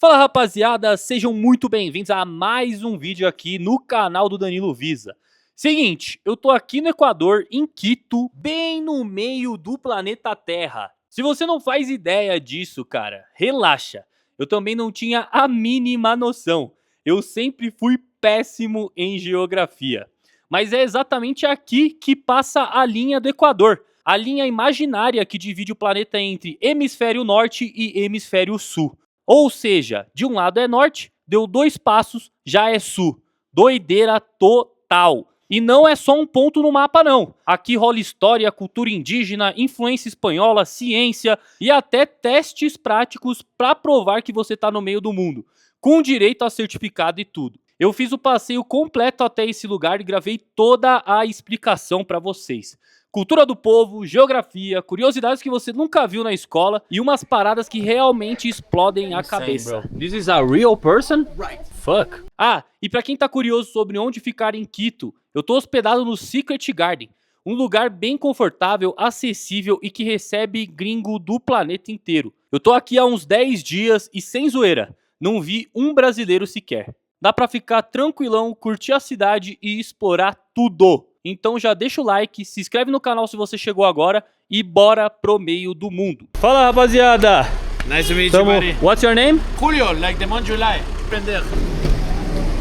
Fala rapaziada, sejam muito bem-vindos a mais um vídeo aqui no canal do Danilo Visa. Seguinte, eu tô aqui no Equador, em Quito, bem no meio do planeta Terra. Se você não faz ideia disso, cara, relaxa. Eu também não tinha a mínima noção. Eu sempre fui péssimo em geografia. Mas é exatamente aqui que passa a linha do Equador. A linha imaginária que divide o planeta entre Hemisfério Norte e Hemisfério Sul. Ou seja, de um lado é norte, deu 2 passos, já é sul. Doideira total. E não é só um ponto no mapa não. Aqui rola história, cultura indígena, influência espanhola, ciência e até testes práticos para provar que você tá no meio do mundo. Com direito a certificado e tudo. Eu fiz o passeio completo até esse lugar e gravei toda a explicação para vocês. Cultura do povo, geografia, curiosidades que você nunca viu na escola e umas paradas que realmente explodem a cabeça. Bro. This is a real person? Right. Fuck. Ah, e pra quem tá curioso sobre onde ficar em Quito, eu tô hospedado no Secret Garden, um lugar bem confortável, acessível e que recebe gringo do planeta inteiro. Eu tô aqui há uns 10 dias e sem zoeira, não vi um brasileiro sequer. Dá pra ficar tranquilão, curtir a cidade e explorar tudo. Então já deixa o like, se inscreve no canal se você chegou agora e bora pro meio do mundo. Fala rapaziada. Nice to meet you, buddy. What's your name? Julio, like the month July. Pendejo.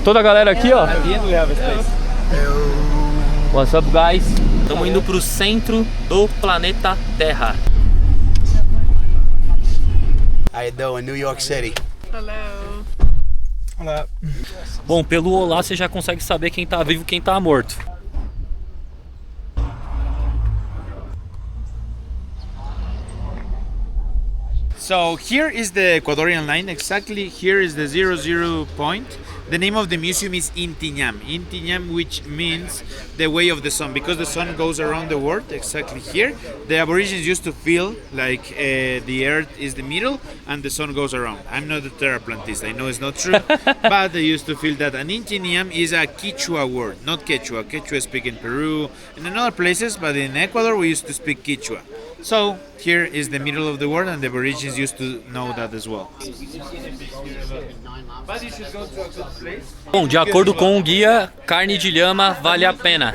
Toda a galera aqui, ó. At the end we have a space. What's up, guys? Estamos indo pro centro do planeta Terra. I do in New York City. Olá. Bom, pelo olá você já consegue saber quem tá vivo e quem tá morto. So here is the Ecuadorian line. Exactly here is the 00 point. The name of the museum is Intiñam. Intiñam, which means the way of the sun, because the sun goes around the world. Exactly here, the Aborigines used to feel like the Earth is the middle and the sun goes around. I'm not a terraplantist. I know it's not true, but they used to feel that. And Intiñam is a Quechua word, not Quechua. Quechua speak in Peru and in other places, but in Ecuador we used to speak Quechua. So here is the middle of the world, and the Aborigines used to know that as well. Bom, de acordo com o guia, carne de lhama vale a pena.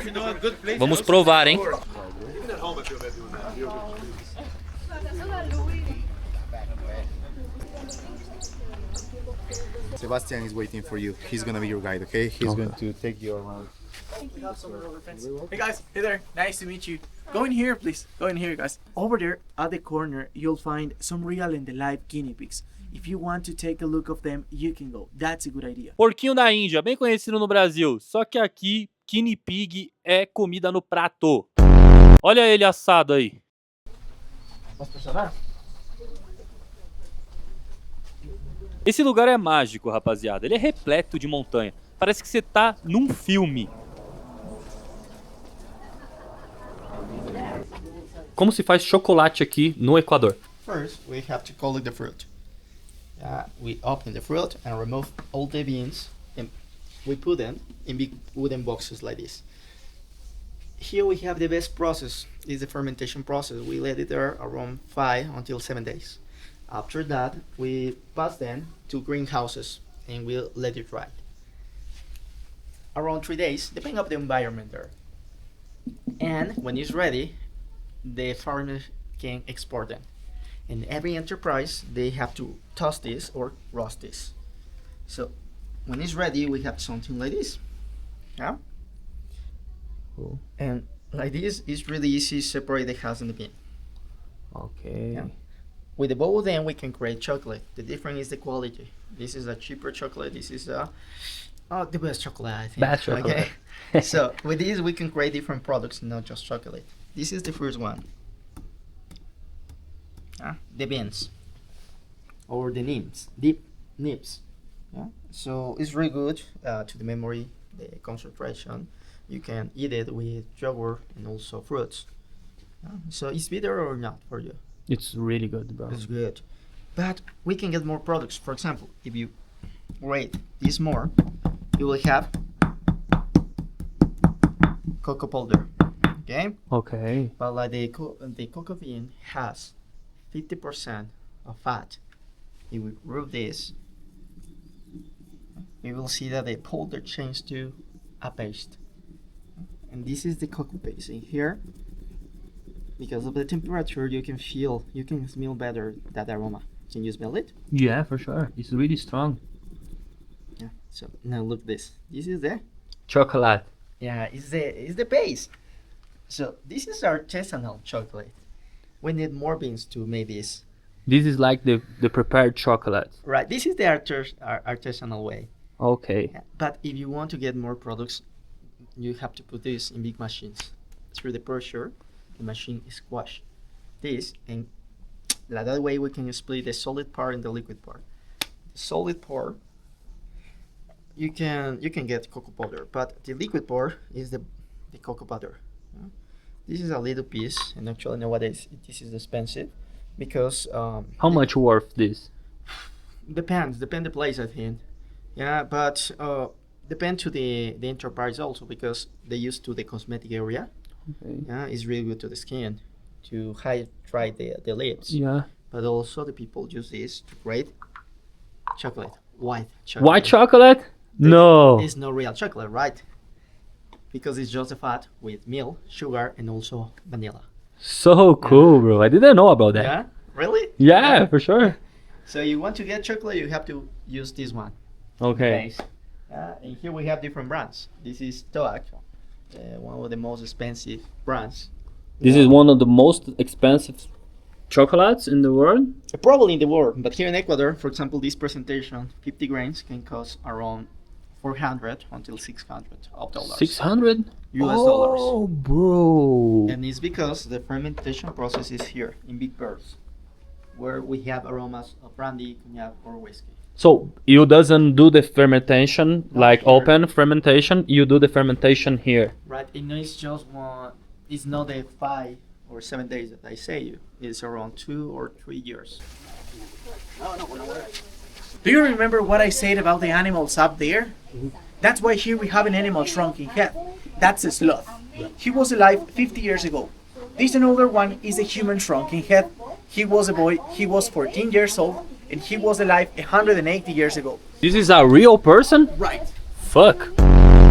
Vamos provar, hein? Sebastian is waiting for you. He's gonna be your guide, okay? He's going to take you around. Hey guys, hey there, nice to meet you. Go in here, please. Go in here, guys. Over there at the corner, you'll find some real and live guinea pigs. If you want to take a look of them, you can go. That's a good idea. Porquinho da Índia, bem conhecido no Brasil. Só que aqui, guinea pig é comida no prato. Olha ele assado aí. Esse lugar é mágico, rapaziada. Ele é repleto de montanha. Parece que você tá num filme. Como se faz chocolate aqui no Equador? First, we have to collect the fruit. We open the fruit and remove all the beans, and we put them in big wooden boxes like this. Here we have the best process, is the fermentation process. We let it there around 5 until 7 days. After that, we pass them to greenhouses and we'll let it dry. Around 3 days, depending on the environment there. And when it's ready, the farmer can export them. In every enterprise, they have to toast this or roast this. So when it's ready, we have something like this. Yeah? Cool. And like this, it's really easy to separate the husk and the bean. Okay. Yeah. With the bowl, then we can create chocolate. The difference is the quality. This is a cheaper chocolate. This is the best chocolate, I think. Best chocolate. Okay. So with this, we can create different products, not just chocolate. This is the first one. The beans or the nibs. Yeah. So it's really good to the memory, the concentration. You can eat it with yogurt and also fruits. So it's bitter or not for you? It's really good, bro. It's good. But we can get more products. For example, if you rate this more, you will have cocoa powder. Okay? Okay. But like the cocoa bean has 50% of fat. If we remove this, you will see that the powder changed to a paste. And this is the cocoa paste in here. Because of the temperature, you can smell better that aroma. Can you smell it? Yeah, for sure. It's really strong. Yeah. So now look this. This is the Chocolate. yeah, it's the base. So this is artisanal chocolate. We need more beans to make this. This is like the prepared chocolate. Right. This is the artisanal way. Okay. Yeah. But if you want to get more products, you have to put this in big machines. Through the pressure, the machine is squash this, and that way we can split the solid part and the liquid part. The solid part, you can get cocoa powder, but the liquid part is the cocoa butter. This is a little piece, and actually nowadays this is expensive because How much worth this? depend the place, I think. Yeah, but depend to the enterprise also, because they use to the cosmetic area. Okay. Yeah, it's really good to the skin to hydrate the lips. Yeah. But also the people use this to create chocolate, white chocolate. White chocolate? No. It's not real chocolate, right? Because it's just a fat with milk, sugar, and also vanilla. So cool, bro. I didn't know about that. Yeah, really? Yeah, for sure. So you want to get chocolate, you have to use this one. Okay. Base. And here we have different brands. This is Toak, one of the most expensive brands. This is one of the most expensive chocolates in the world. Probably in the world, but here in Ecuador, for example, this presentation, 50 grains can cost around 400 until 600 of dollars. 600 US dollars. Oh, bro. And it's because the fermentation process is here in big birds, where we have aromas of brandy, cognac, or whiskey. So you doesn't do the fermentation Not like here. open fermentation. You do the fermentation here. Right, and it's just one. It's not the 5 or 7 days that I say you. It's around 2 or 3 years. Do you remember what I said about the animals up there? That's why here we have an animal shrunk in half. That's a sloth. He was alive 50 years ago. This another one is a human shrunk in half. He was a boy, he was 14 years old, and he was alive 180 years ago. This is a real person? Right. Fuck.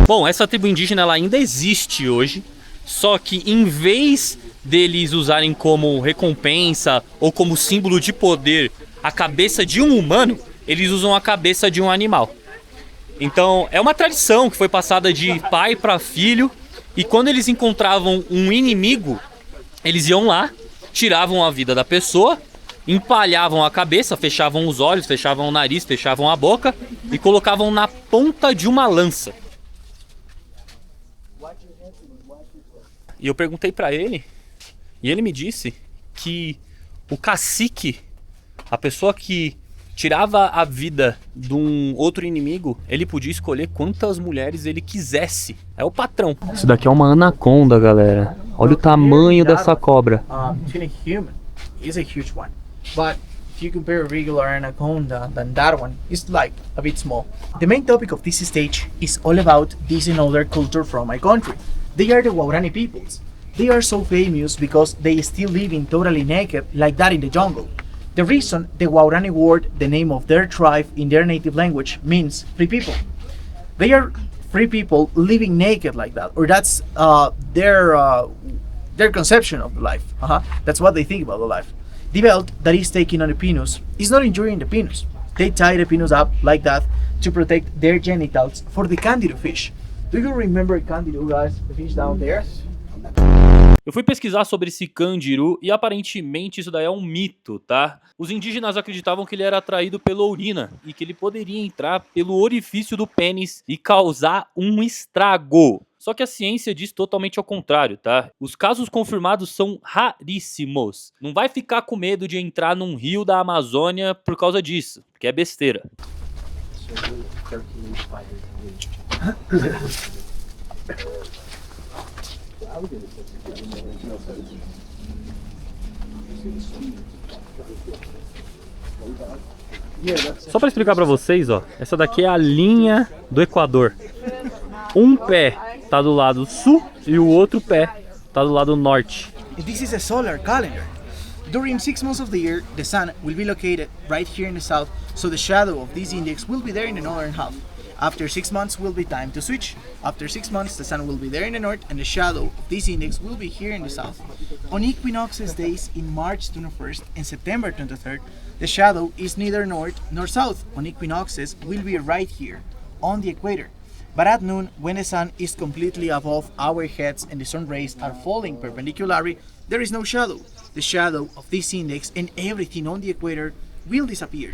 Bom, essa tribo indígena ela ainda existe hoje, só que em vez deles usarem como recompensa ou como símbolo de poder a cabeça de um humano, eles usam a cabeça de um animal. Então é uma tradição que foi passada de pai para filho, e quando eles encontravam um inimigo, eles iam lá, tiravam a vida da pessoa, empalhavam a cabeça, fechavam os olhos, fechavam o nariz, fechavam a boca e colocavam na ponta de uma lança. E eu perguntei pra ele, e ele me disse que o cacique, a pessoa que tirava a vida de um outro inimigo, ele podia escolher quantas mulheres ele quisesse. É o patrão. Isso daqui é uma anaconda, galera. Olha o tamanho dessa cobra. Between a human is a huge one. But if you compare a regular anaconda than that one, it's like a bit small. The main topic of this stage is all about this another culture from my country. They are the Guarani peoples. They are so famous because they still living totally naked like that in the jungle. The reason the Guarani word, the name of their tribe in their native language, means free people. They are free people living naked like that, or that's their conception of the life. That's what they think about the life. The belt that is taken on the penis is not injuring the penis. They tie the penis up like that to protect their genitals for the candido fish. Do you remember candido, guys? The fish down there? Eu fui pesquisar sobre esse candiru e aparentemente isso daí é um mito, tá? Os indígenas acreditavam que ele era atraído pela urina e que ele poderia entrar pelo orifício do pênis e causar um estrago. Só que a ciência diz totalmente ao contrário, tá? Os casos confirmados são raríssimos. Não vai ficar com medo de entrar num rio da Amazônia por causa disso, porque é besteira. Só pra explicar pra vocês, ó, essa daqui é a linha do Equador. Um pé tá do lado sul e o outro pé tá do lado norte. This is a solar calendar. During 6 months of the year, the sun will be located right here in the south, so the shadow of this index will be there in the northern half. After 6 months will be time to switch. After 6 months, the sun will be there in the north and the shadow of this index will be here in the south. On equinoxes days in March 21st and September 23rd, the shadow is neither north nor south. On equinoxes will be right here on the equator. But at noon, when the sun is completely above our heads and the sun rays are falling perpendicularly, there is no shadow. The shadow of this index and everything on the equator will disappear.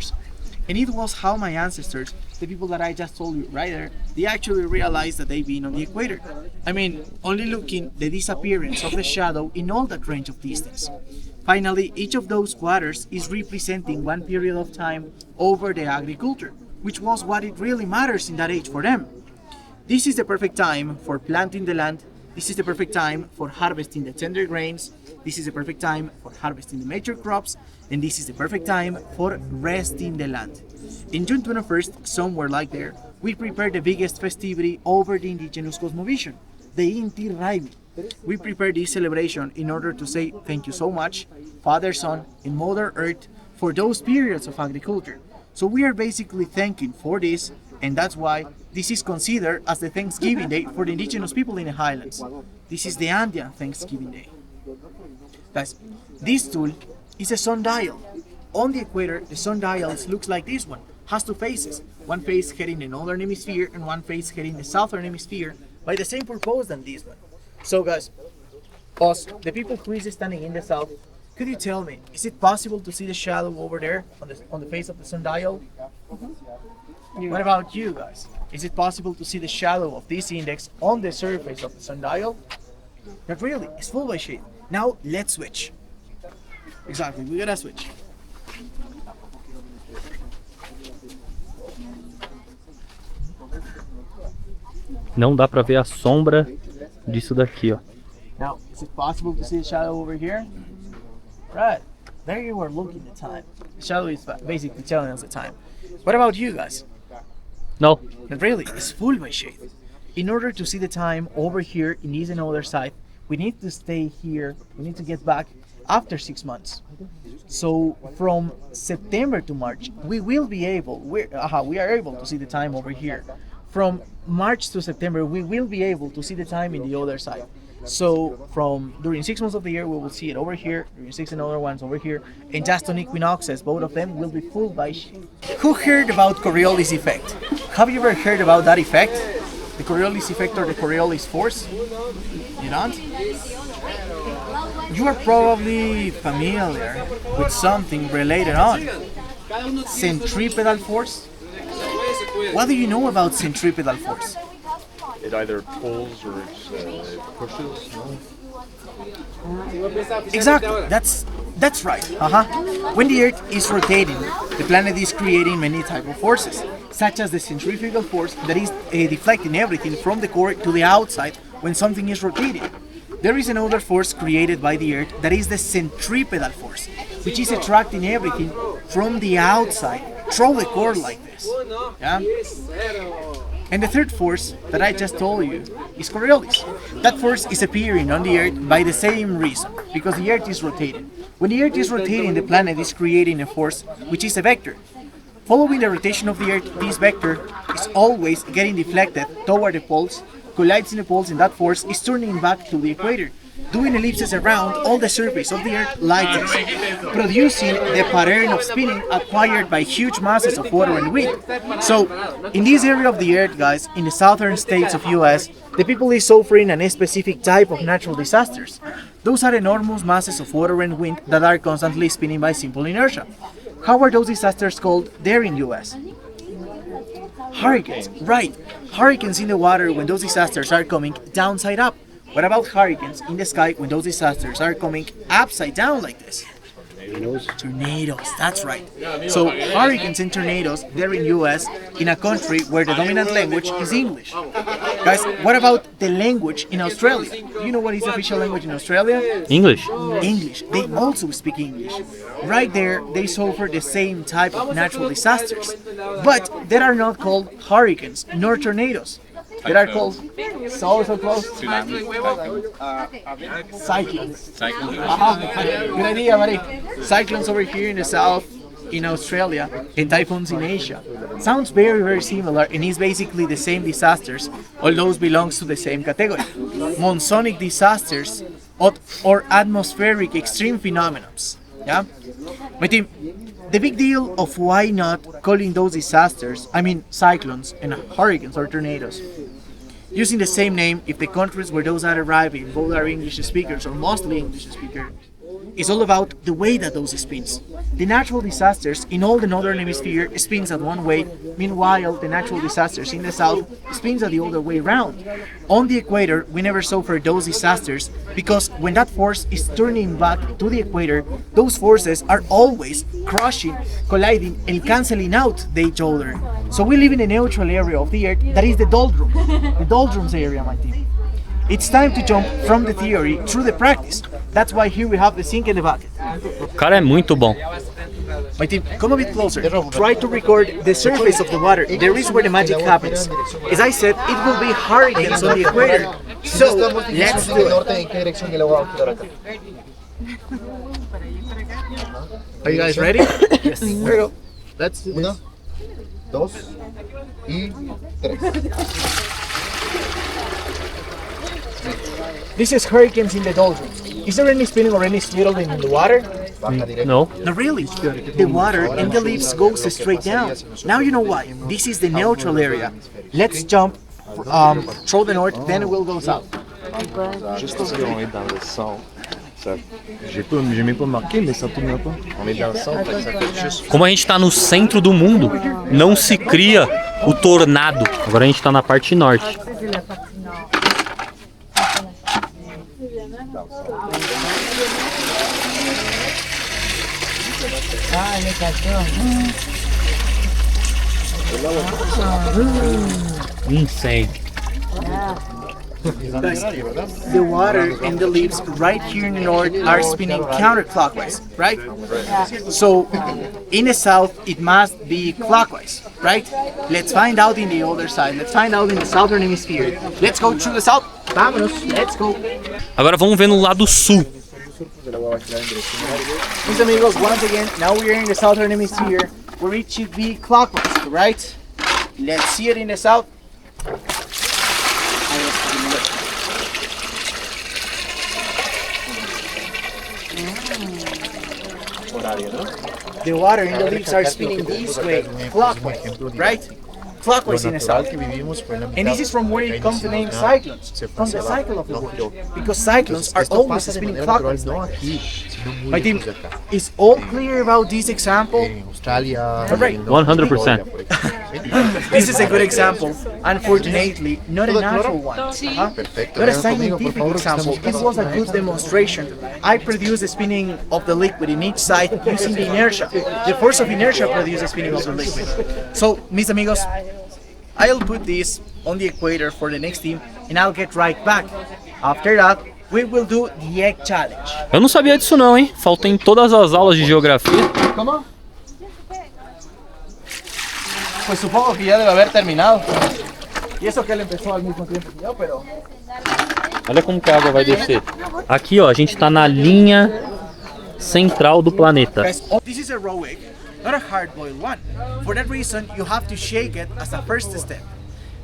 And it was how my ancestors, the people that I just told you right there, they actually realized that they've been on the equator. I mean, only looking the disappearance of the shadow in all that range of distance. Finally, each of those quarters is representing one period of time over the agriculture, which was what it really matters in that age for them. This is the perfect time for planting the land. This is the perfect time for harvesting the tender grains. This is the perfect time for harvesting the mature crops. And this is the perfect time for resting the land. In June 21st, somewhere like there, we prepared the biggest festivity over the indigenous cosmovision, the Inti Raimi. We prepared this celebration in order to say thank you so much, Father, Son, and Mother Earth, for those periods of agriculture. So we are basically thanking for this, and that's why this is considered as the Thanksgiving Day for the indigenous people in the highlands. This is the Andean Thanksgiving Day. Guys, this tool is a sundial. On the equator, the sundial looks like this one. Has two faces. One face heading the northern hemisphere and one face heading the southern hemisphere by the same purpose than this one. So guys, us, the people who is standing in the south, could you tell me, is it possible to see the shadow over there on the face of the sundial? What about you guys? Is it possible to see the shadow of this index on the surface of the sundial? Not really, it's full by shade. Now let's switch. Exactly, we gotta switch. Não dá pra ver a sombra disso daqui, ó. Now, is it possible to see the shadow over here? Right, there you are looking at the time. The shadow is basically telling us the time. What about you guys? No. Not really, it's full by shade. In order to see the time over here in this and other side, we need to stay here, we need to get back after 6 months. So from September to March, we are able to see the time over here. From March to September, we will be able to see the time in the other side. So during 6 months of the year, we will see it over here, during 6 and other ones over here, and just on equinoxes, both of them will be full by shade. Who heard about Coriolis effect? Have you ever heard about that effect? The Coriolis effect or the Coriolis force? You don't? You are probably familiar with something related on centripetal force. What do you know about centripetal force? It either pulls or pushes. No? Exactly, that's right. When the Earth is rotating, the planet is creating many types of forces, such as the centrifugal force that is deflecting everything from the core to the outside when something is rotating. There is another force created by the Earth that is the centripetal force, which is attracting everything from the outside through the core like this. Yeah? And the third force that I just told you is Coriolis. That force is appearing on the Earth by the same reason, because the Earth is rotating. When the Earth is rotating, the planet is creating a force which is a vector. Following the rotation of the Earth, this vector is always getting deflected toward the poles, collides in the poles, and that force is turning back to the equator, doing ellipses around all the surface of the Earth like this, producing the pattern of spinning acquired by huge masses of water and wind. So, in this area of the Earth, guys, in the southern states of US, the people is suffering a specific type of natural disasters. Those are enormous masses of water and wind that are constantly spinning by simple inertia. How are those disasters called there in US? Hurricanes, right. Hurricanes in the water when those disasters are coming downside up. What about hurricanes in the sky when those disasters are coming upside down like this? Tornadoes, that's right. So hurricanes and tornadoes, they're in US, in a country where the dominant language is English. Guys, what about the language in Australia? Do you know what is the official language in Australia? English. English. They also speak English. Right there, they suffer the same type of natural disasters. But they are not called hurricanes nor tornadoes. They are called so close. Cyclones. Good idea, buddy. Cyclones over here in the south, in Australia and typhoons in Asia. Sounds very similar and is basically the same disasters, all those belongs to the same category. Monsonic disasters or atmospheric extreme phenomena. Yeah? My team, the big deal of why not calling those disasters, I mean cyclones and hurricanes or tornadoes, using the same name if the countries where those are arriving both are English speakers or mostly English speakers, is all about the way that those spins. The natural disasters in all the northern hemisphere spins at one way, meanwhile the natural disasters in the south spins at the other way around. On the equator, we never suffer those disasters because when that force is turning back to the equator, those forces are always crushing, colliding, and canceling out each other. So we live in a neutral area of the Earth that is the doldrums area, my team. It's time to jump from the theory through the practice. That's why here we have the sink in the bucket. O cara é muito bom. My team, come a bit closer. Try to record the surface of the water. There is where the magic happens. As I said, it will be hurricanes on the equator. So, let's do it. Are you guys ready? Yes. Here we go. Let's do this. 2 y 3. This is hurricanes in the doldrums. Is there any spinning or any swirling in the water? No. No, really. The water and the leaves goes straight down. Now you know why. This is the neutral area. Let's jump through the north, then we'll go south. Juste parce qu'on est dans le centre. J'ai même pas marqué, mais ça tourne pas. On est dans le centre, ça fait juste. Como a gente tá no centro do mundo, não se cria o tornado. Agora a gente tá na parte norte. Insane. The water and the leaves right here in the north are spinning counterclockwise, right? So in the south it must be clockwise, right? Let's find out in the other side. Let's find out in the southern hemisphere. Let's go through the south. Vámonos, let's go. Agora vamos ver no lado sul. Mis amigos, once again, now we are in the southern hemisphere where it should be clockwise, right? Let's see it in the south. The water and the leaves are spinning this way, clockwise, right? Clockwise in the south. And this is from where it comes the name cyclones, from the cycle of the world. Because cyclones are always spinning clockwise. My team, is all clear about this example? Alright. 100%. This is a good example. Unfortunately, not a natural one. Not a scientific example. This was a good demonstration. I produced the spinning of the liquid in each side using the inertia. The force of inertia produced the spinning of the liquid. So, mis amigos, I'll put this on the equator for the next team and I'll get right back. After that, we will do the egg challenge. Eu não sabia disso não, hein? Falta em todas as aulas de geografia. ¿Cómo? Pues supongo que ya debe haber terminado. Y eso que él empezó al mismo tiempo que yo, pero... Olha como que a água vai descer. Aqui, ó, a gente tá na linha central do planeta. Guys, this is a raw egg, not a hard-boiled one. For that reason, you have to shake it as a first step.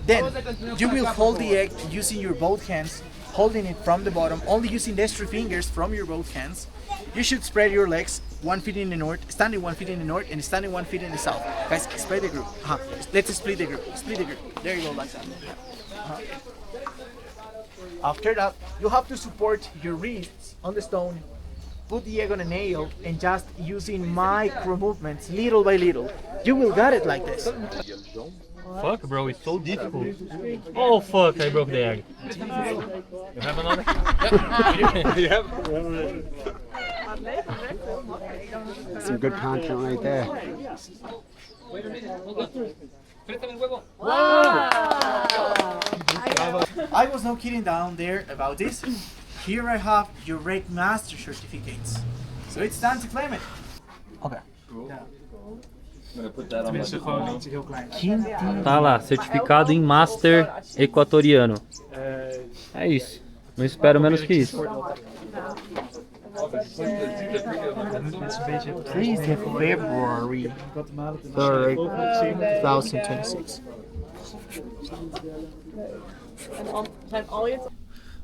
Then, you will hold the egg using your both hands, holding it from the bottom, only using these 3 fingers from your both hands. You should spread your legs, 1 foot in the north, standing 1 foot in the north, and standing 1 foot in the south. Guys, spread the group. Let's split the group. Split the group. There you go, like that. After that, you have to support your wrists on the stone, put the egg on a nail, and just using micro movements, little by little, you will get it like this. Fuck, bro, it's so difficult. Oh, fuck, I broke the egg. You have another? Yeah. Some good content right there. I was not kidding down there about this. Here I have your Rake Master certificates. So it's time to claim it. Okay. Tá lá, certificado em Master Equatoriano. É isso. Não espero menos que isso. Please, February 3rd, 2026.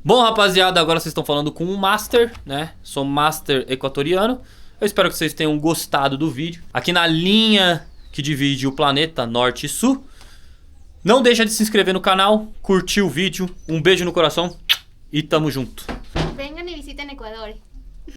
Bom, rapaziada, agora vocês estão falando com um master, né? Sou master equatoriano. Eu espero que vocês tenham gostado do vídeo. Aqui na linha que divide o planeta Norte e Sul. Não deixa de se inscrever no canal, curtir o vídeo. Um beijo no coração e tamo junto. Vengan y visiten Ecuador.